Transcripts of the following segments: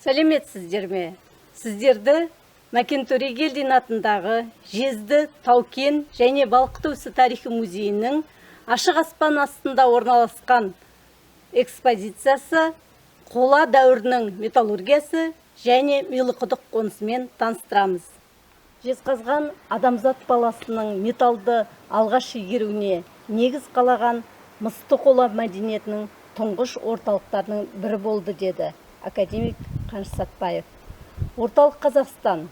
Сәлеметсіздер ме? Сіздерді Мәкен Төрегелдин атындағы Жезді, Таукен және Балқыту тарихи музейінің ашық аспан астында орналасқан экспозициясы қола дәуірінің металлургиясы және Милықұдық қонысымен таныстырамыз. Жезқазған адамзат баласының металды алғаш игеруіне негіз қалаған мысты қола мәдениетінің тұңғыш орталықтарының бірі болды деді академик Қаныш Сәтбаев. Орталық Қазақстан,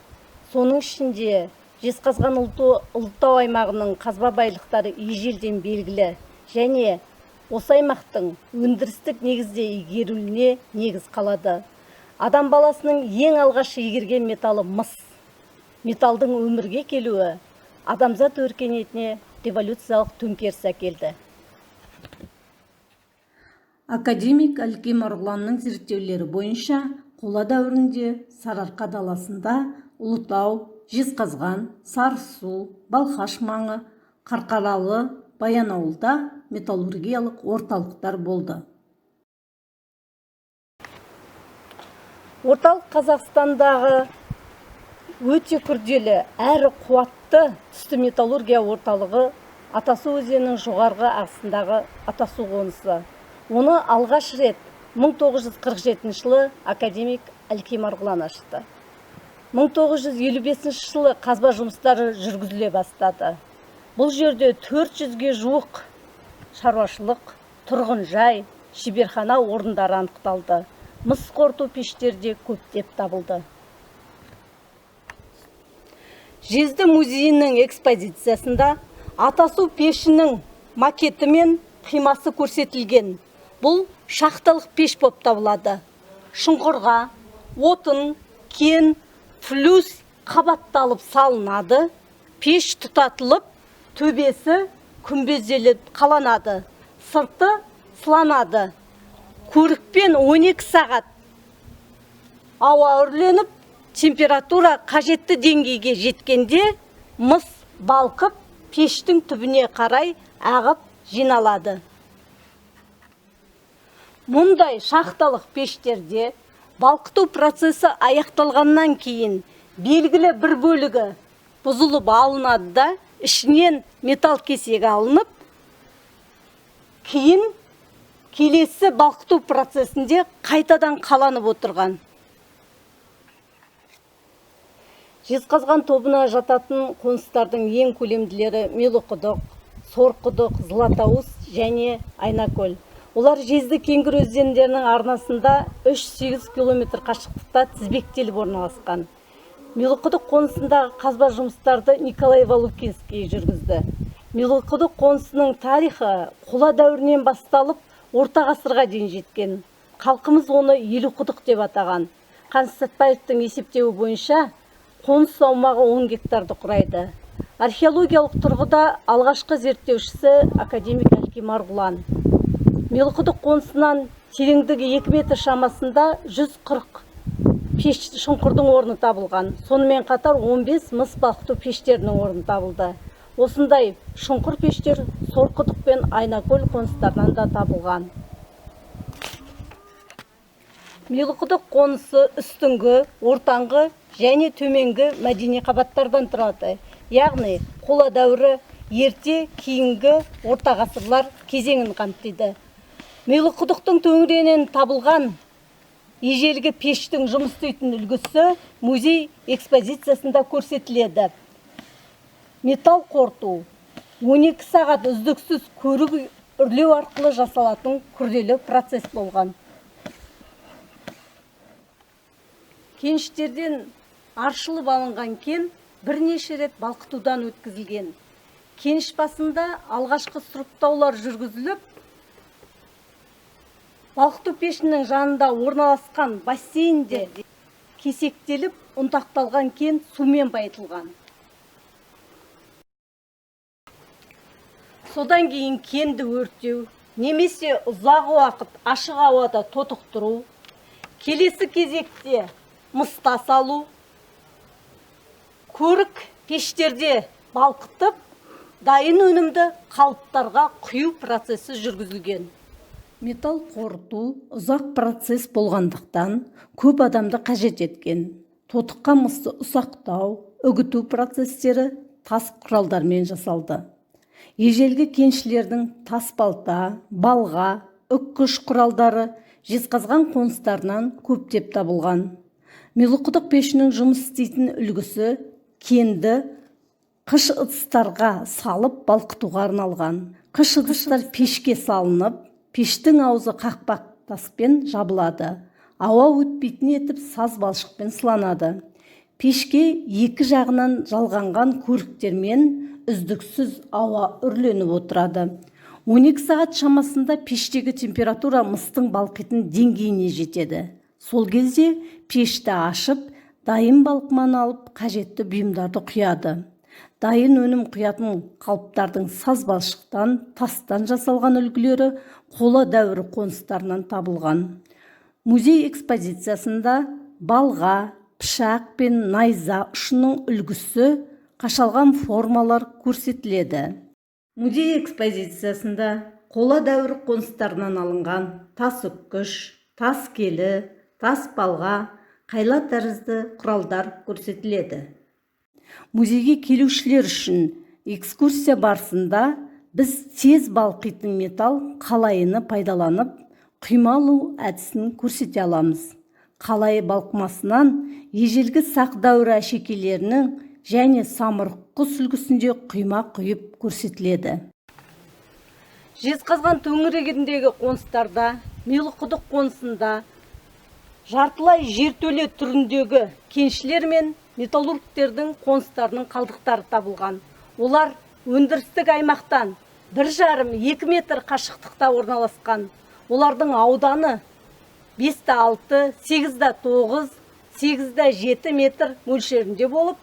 соның ішінде Жезқазған ұлытау аймағының қазба байлықтары ежелден белгілі және осы аймақтың өндірістік негізде игерілуіне негіз қалады. Адам баласының ең алғаш игерген металы мыс. Металдың өмірге келуі адамзат өркениетіне революциялық төңкеріс әкелді. Академик Әлкей Марғұланның зерттеулері бойынша қола дәуірінде Сарыарқа даласында Ұлытау, Жезқазған, Сарысу, Балқаш маңы, Қарқаралы, Баянауылда металлургиялық орталықтар болды. Орталық Қазақстандағы өте күрделі әрі қуатты түсті металлургия орталығы Атасу өзенінің жоғарғы ағысындағы Атасу қонысы. Оны алғаш рет 1947 жылы академик Әлкей Марғұлан ашты. 1955 жылы қазба жұмыстары жүргізіле бастады. Бұл жерде 400-ге жуық шаруашылық, тұрғын жай, шеберхана орындары анықталды. Мыс қорыту пештерде көптеп табылды. Жезді музейінің экспозициясында Атасу пешінің макеті мен қимасы көрсетілген. Бұл шахталық пеш болып табылады. Шұңқырға отын, кен, флюс қабатталып салынады. Пеш тұтатылып, төбесі күмбезделіп қаланады. Сырты сыланады. Көрікпен 12 сағат ауа үрленіп, температура қажетті деңгейге жеткенде мыс балқып, пештің түбіне қарай ағып жиналады. Мұндай шахталық пештерде балқыту процесі аяқталғаннан кейін белгілі бір бөлігі бұзылып алынады да, ішінен металл кесегі алынып, кейін келесі балқыту процесінде қайтадан қаланып отырған. Жезқазған тобына жататын қоныстардың ең көлемділері Милықұдық, Сорқұдық, Златауыз және Айнакөл. Олар Жезді Кеңгір өзендерінің арнасында 3-8 км қашықтықта тізбектеліп орналасқан. Милықұдық қонысындағы қазба жұмыстарды Николай Валукинский жүргізді. Милықұдық қонысының тарихы қола дәуірінен басталып, орта ғасырға дейін жеткен. Халқымыз оны Елуқұдық деп атаған. Қаныш Сәтбаевтың есептеуі бойынша қоныс аумағы 10 гектарды құрайды. Археологиялық тұрғыда алғашқы зерттеушісі академик Әлкей Марғұлан. Милықұдық қонысынан тереңдігі 2 метр шамасында 140 пеш шұңқырдың орны табылған. Сонымен қатар 15 мыс балқыту пештерінің орны табылды. Осындай шұңқыр пештер Сорқұдық пен Айнакөл қоныстарынан да табылған. Милықұдық қонысы үстіңгі, ортаңғы және төменгі мәдени қабаттардан тұрады. Яғни қола дәуірі ерте, кейінгі орта ғасырлар кезеңін қамтиды. Милықұдықтың төңірегінен табылған ежелгі пештің жұмыс істейтін үлгісі музей экспозициясында көрсетіледі. Металл қорыту 12 сағат үздіксіз көрік үрлеу арқылы жасалатын күрделі процесс болған. Кеніштерден аршылып алынған кен бірнеше рет балқытудан өткізілген. Кеніш басында алғашқы сұрыптаулар жүргізіліп, балқыту пешінің жанында орналасқан бассейнде кесектеліп, ұнтақталған кен сумен байытылған. Содан кейін кенді өртеу, немесе ұзақ уақыт ашық ауада тотықтыру, келесі кезекте мыста салу, көрік пештерде балқытып, дайын өнімді қалыптарға құю процесі жүргізілген. Металл қорыту ұзақ процесс болғандықтан көп адамды қажет еткен. Тотыққан мысты ұсақтау, үгіту процестері тас құралдармен жасалды. Ежелгі кеншілердің тас балта, балға, үккіш құралдары жезқазған қоныстарынан көптеп табылған. Милықұдық пешінің жұмыс істейтін үлгісі кенді қыш ыдыстарға салып балқытуға арналған. Қыш ыдыстар пешке салынып, пештің аузы қақпақ таспен жабылады. Ауа өтпейтін етіп саз балшықпен сыланады. Пешке екі жағынан жалғанған көріктермен үздіксіз ауа үрленіп отырады. 12 сағат шамасында пештегі температура мыстың балқитын деңгейіне жетеді. Сол кезде пешті ашып, дайын балқыманы алып, қажетті бұйымдарды құяды. Дайын өнім құятын қалыптардың саз балшықтан, тастан жасалған үлгілері қола дәуірі қоныстарынан табылған. Музей экспозициясында балға, пышақ пен найза ұшының үлгісі, қашалған формалар көрсетіледі. Музей экспозициясында қола дәуірі қоныстарынан алынған тас үккіш, тас келі, тас балға, қайла тәрізді құралдар көрсетіледі. Музейге келушілер үшін экскурсия барысында біз тез балқитын металл қалайыны пайдаланып, құймалу әдісін көрсете аламыз. Қалайы балқымасынан ежелгі сақ дәуірі әшекейлерінің және самұрық құс үлгісінде құйма құйып көрсетіледі. Жезқазған төңірегіндегі қоныстарда, Милықұдық қонысында жартылай жертөле түріндегі кеншілер мен металлургтердің қоныстарының қалдықтары табылған. Олар өндірістік аймақтан 1,5-2 метр қашықтықта орналасқан. Олардың ауданы 5,6, 8,9, 8,7 метр мөлшерінде болып,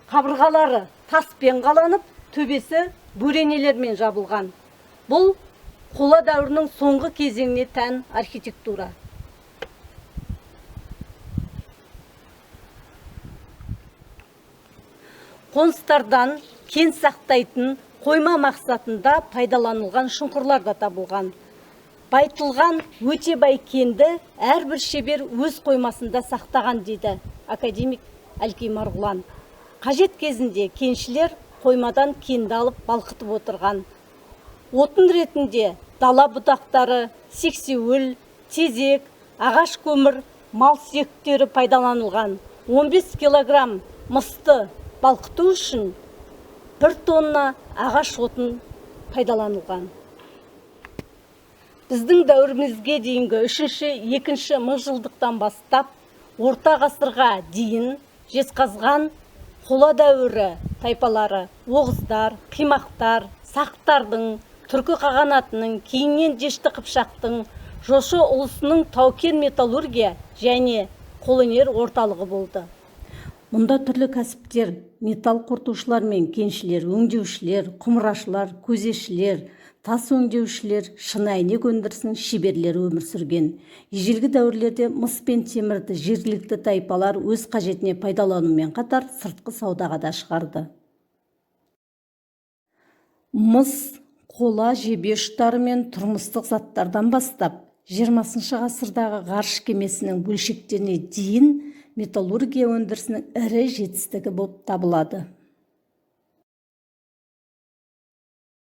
қабырғалары таспен қаланып, төбесі бөренелермен жабылған. Бұл қола дәуірінің соңғы кезеңіне тән архитектура. Қоныстардан кен сақтайтын қойма мақсатында пайдаланылған шұңқырлар да табылған. Байтылған өте бай кенді әрбір шебер өз қоймасында сақтаған дейді академик Әлкей Марғұлан. Қажет кезінде кеншілер қоймадан кенді алып балқытып отырған. Отын ретінде дала бұтақтары, сексеуіл, тезек, ағаш көмір, мал сүйектері пайдаланылған. 15 килограмм мысты балқыту үшін 1 тонна ағаш отын пайдаланылған. Біздің дәуірімізге дейінгі 3-2 мыңжылдықтан бастап, орта ғасырға дейін Жезқазған қола дәуірі тайпалары, оғыздар, қимақтар, сақтардың, түркі қағанатының, кейіннен дешті қыпшақтың, жошы ұлысының тау-кен металлургия және қолөнер орталығы болды. Мұнда түрлі кәсіптер, металл қорытушылар мен кеншілер, өңдеушілер, құмырашылар, көзешілер, тас өңдеушілер, шыны әйнек өндірісінің шеберлері өмір сүрген. Ежелгі дәуірлерде мыс пен темірді жергілікті тайпалар өз қажетіне пайдаланумен қатар сыртқы саудаға да шығарды. Мыс, қола, жебе ұштары мен тұрмыстық заттардан бастап 20 ғасырдағы ғарыш кемесінің бөлшектеріне дейін металлургия өндірісінің ірі жетістігі болып табылады.